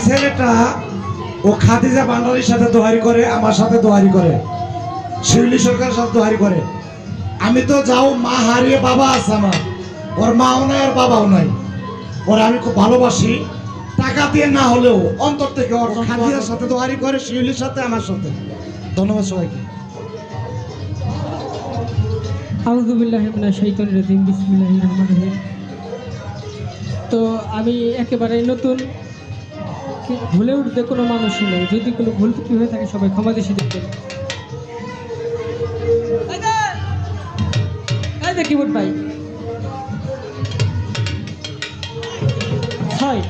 ছেলেটা ও খাদিজা ভান্ডারীর সাথে দোহারি করে, আমার সাথে দোহারি করে, শিউলি সরকারের সাথে দোহারি করে। আমি তো যাও মা হারিয়ে বাবা আছে আমার, ওর মাও নাই আর বাবাও নাই। ওর আমি খুব ভালোবাসি, টাকা দিয়ে না হলেও অন্তর থেকে। ওর খাদিজার সাথে দোহারি করে, শিউলির সাথে, আমার সাথে। ধন্যবাদ সবাইকে। আউযু বিল্লাহি মিনাশ শাইতানির রাজিম, বিসমিল্লাহির রহমানির রহিম। তো আমি একেবারে নতুন, ভুলে উঠতে কোনো মানুষই নেই। যদি কোনো ভুল ত্রুটি হয়ে থাকে সবাই ক্ষমা দৃষ্টি দেখবেন। এই যে কিবোর্ড ভাই, ছয়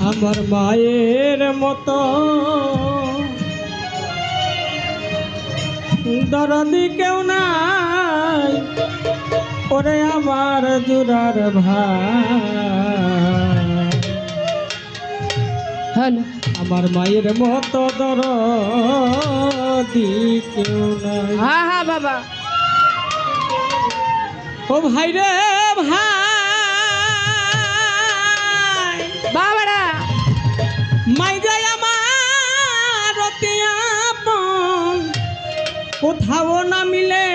আমার মায়ের মতো দরদি কেউ নাই, ওরে আমার জুরার ভাই। আমার মায়ের মতো দরদি কেউ নাই। হ্যাঁ হ্যাঁ বাবা, ও ভাই রে ভাই, বাবারা মাই যায় আমার অতি আপন, কোথাও না মিলে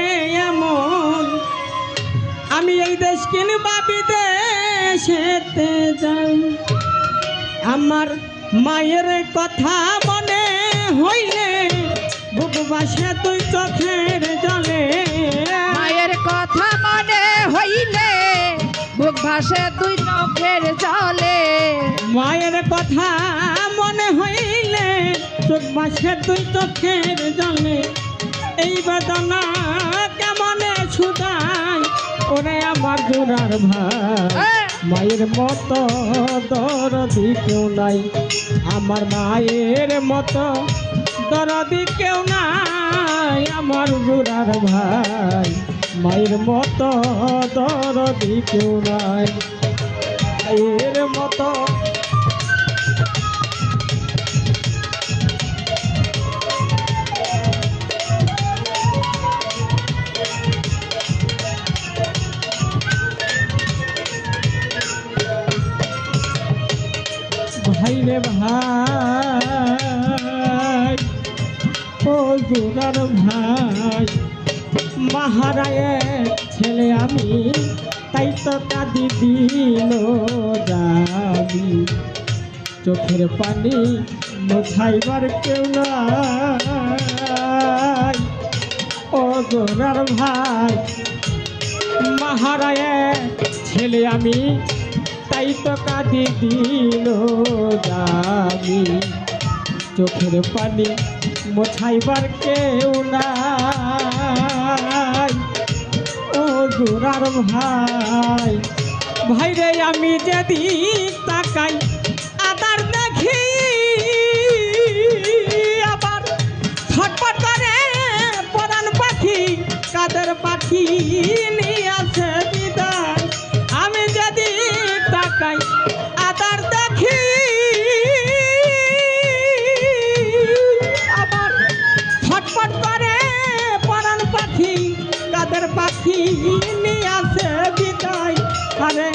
এমন। আমি এই দেশ কিনবা বিদেশেতে যাই, আমার মায়ের কথা মনে হইলে বুক বাসে তুই চোখের জলে। মায়ের কথা মনে হইলে বুক ভাসে তুই চোখের জলে। মায়ের কথা মনে হইলে চোখ বাসে তুই চোখের জলে। এই বেদনা কেমনে ছুদায় ওরে আমার জোড়ার ভাই। মায়ের মতো দরদি কেউ নাই, আমার মায়ের মতো দরদি কেউ নাই, আমার জোড়ার ভাই। মায়ের মতো দরদি কেউ নাই, মায়ের মতো। ভাই রে ভাই, ও জোড়ার ভাই, মহারায়ের ছেলে আমি, তাই তো কাঁদি দিল যাবি। চোখের পানি মোছাইবার কেউ নাই, ও জোড়ার ভাই, মহারায়ের ছেলে আমি, তাই তো কাঁদি দিল যাবি। চোখের পানি মোছাইবার কেউ নাই, ও জোড়ার ভাই। ভাই রে আমি যেদিন তাকাই আদার দেখি, আবার ছটপট করে পরাণ পাখি, কাদের পাখি নিয়ে আসে বিদায়। আমি যেদিন তাকাই আদার দেখি, আবার ছটপট করে পরাণ পাখি, কাদের পাখি নিয়ে আসে বিদায়। আরে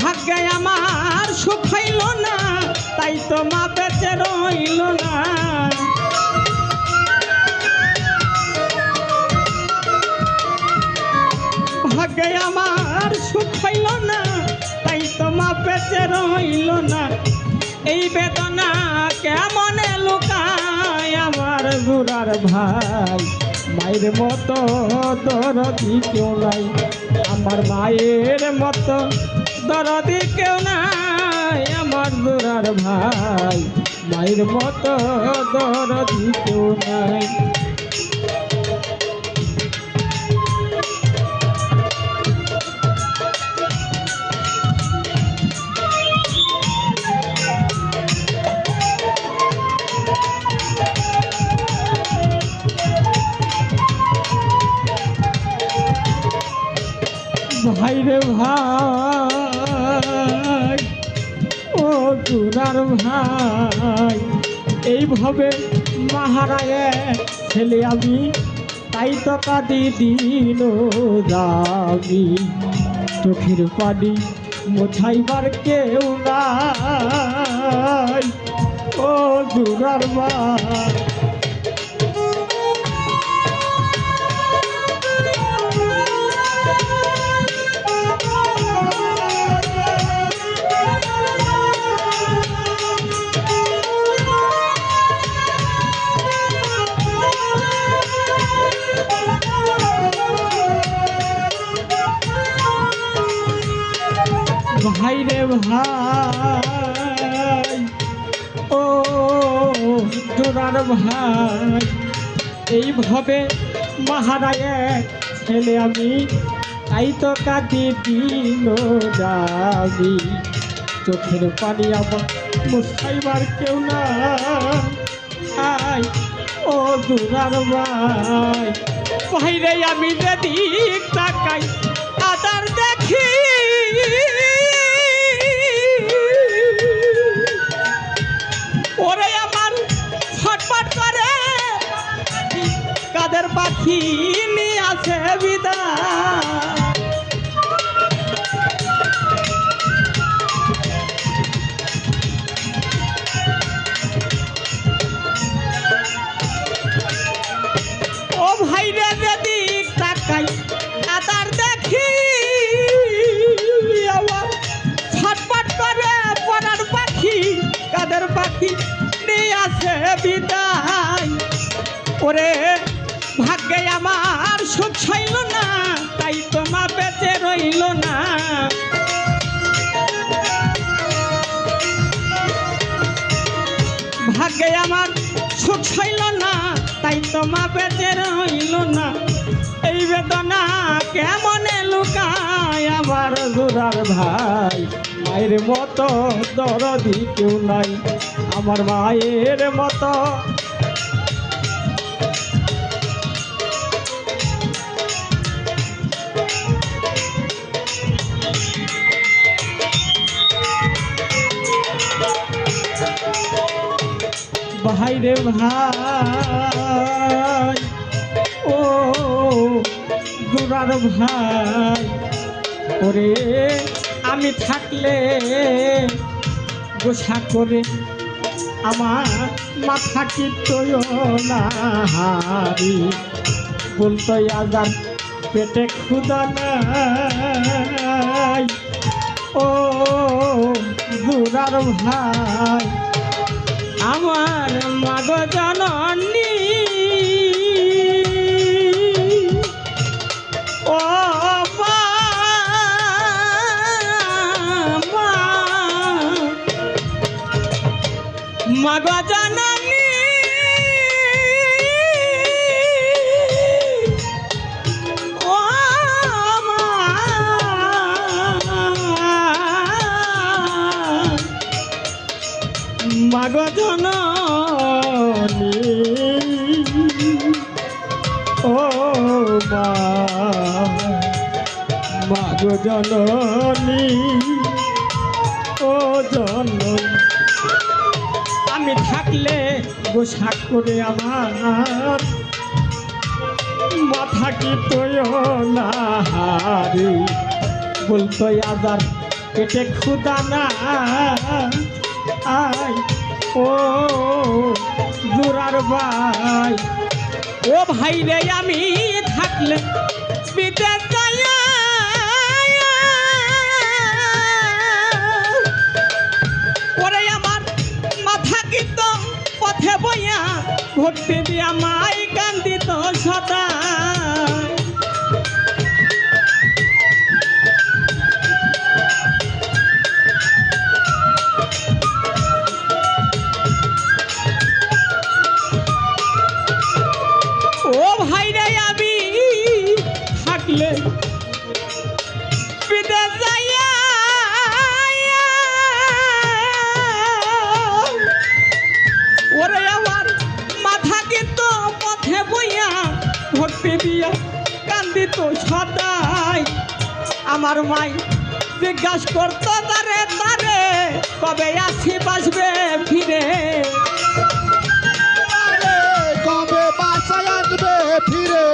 ভাগ্যে আমার সুখ হইল না, তাই তো মা বেঁচে রইল না। ভাগ্যে আমার সুখ হইল না, তাই তো মা বেঁচে রইল না। এই বেদনা কেমনে লুকায় আমার জোড়ার ভাই। মায়ের মতো দরদি কেউ নাই, আমার মায়ের মতো দরদি কেউ নাই, আমার জোড়ার ভাই। মায়ের মতো দরদি কেউ নাই। ভাই রে ভাই, ও দুরার ভাই, এইভাবে মাহারায়ে ছেলে আমি, তাই তো কাঁদি দিন রামি। চোখের পানি মোছাইবার কেউ নাই, ও দুরার ভাই। ভাই রে ভাই, ও জোড়ার ভাই, এইভাবে মাহারায়ে ছেলে আমি, তাই তো কাঁদি দিন যাবি। চোখের পানি আমার মুছাইবার কেউ নাই, ও জোড়ার ভাই। ভাই রে আমি যেদিক তাকাই আদার দেখি, ওরে আমার ছটফট করে কাদের পাখি নিয়ে আছে বিদায়। ও ভাই রে যেদিক তাকাই আদার দেখি, আমার ছটফট করে পরার পাখি কাদের পাখি নিয়ে আছে বিদায়। ওরে ভাগ্যে আমার সুখ ছাইল না, তাই তোমা বেঁচে রইল না। ভাগ্যে আমার সুখ ছাইল না, তাই তোমা বেঁচে রইল না। এই বেদনা কেমনে লুকায় আমার জোড়ার ভাই। মায়ের মতো দরদি কেউ নাই, আমার মায়ের মতো। ভাই রে ভাই, ও জোড়ার ভাই, ওরে আমি থাকলে গোসা করে আমার মাথা কি তোয় না হারি। বলতো আজার পেটে ক্ষুধা নাই, ও জোড়ার ভাই। আমার মাগ জননী, ও মাগ জননী, ও মাগ জননী, ও মাগ জননী, ও জননী। আমি থাকলে গোসা করে আমার মাথা কি তোয় না হারি। বলতো আজার পেটে ক্ষুধা না আই, ও জোড়ার ভাই। ও ভাই রে আমি থাকলে বিদেশ যাইয়া, ওরে আমার মাথা কিন্তু পথে বইয়া, ভর্তি দিয়া মাই কান্দিত সদা। ও ভাই রে আমি থাকলে বিদেশ যাইয়া, ওরে আমার মাথা কিন্তু পথে বইয়া, ভর্তি দিয়া কান্দিত সদাই। আমার মাই জিজ্ঞাসা করতো তারে তারে কবে আসি বাসবে ফিরে। কবে বাসায় আসবে ফিরে,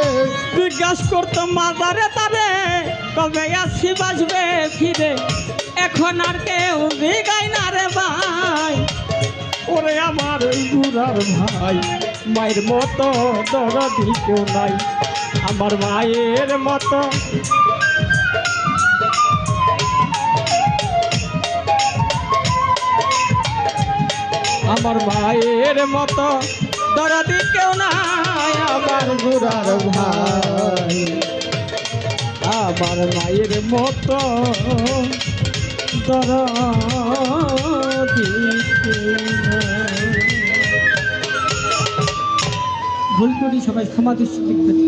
জিজ্ঞাসা করতো মাদারে তারে কবে আসি বাসবে ফিরে। এখন আর কেউ জিগায় না রে ভাই, ওরে আমার বুড়ার ভাই, মায়ের মতো দরদি কেউ নাই, আমার মায়ের মতো। আমার মায়ের মতো দরদি কেউ নাই, আমার বুড়ার ভাই, আমার মায়ের মতো দরদি কেউ নাই। ভুল করি সবাই ক্ষমা দৃষ্টি দেখবেন।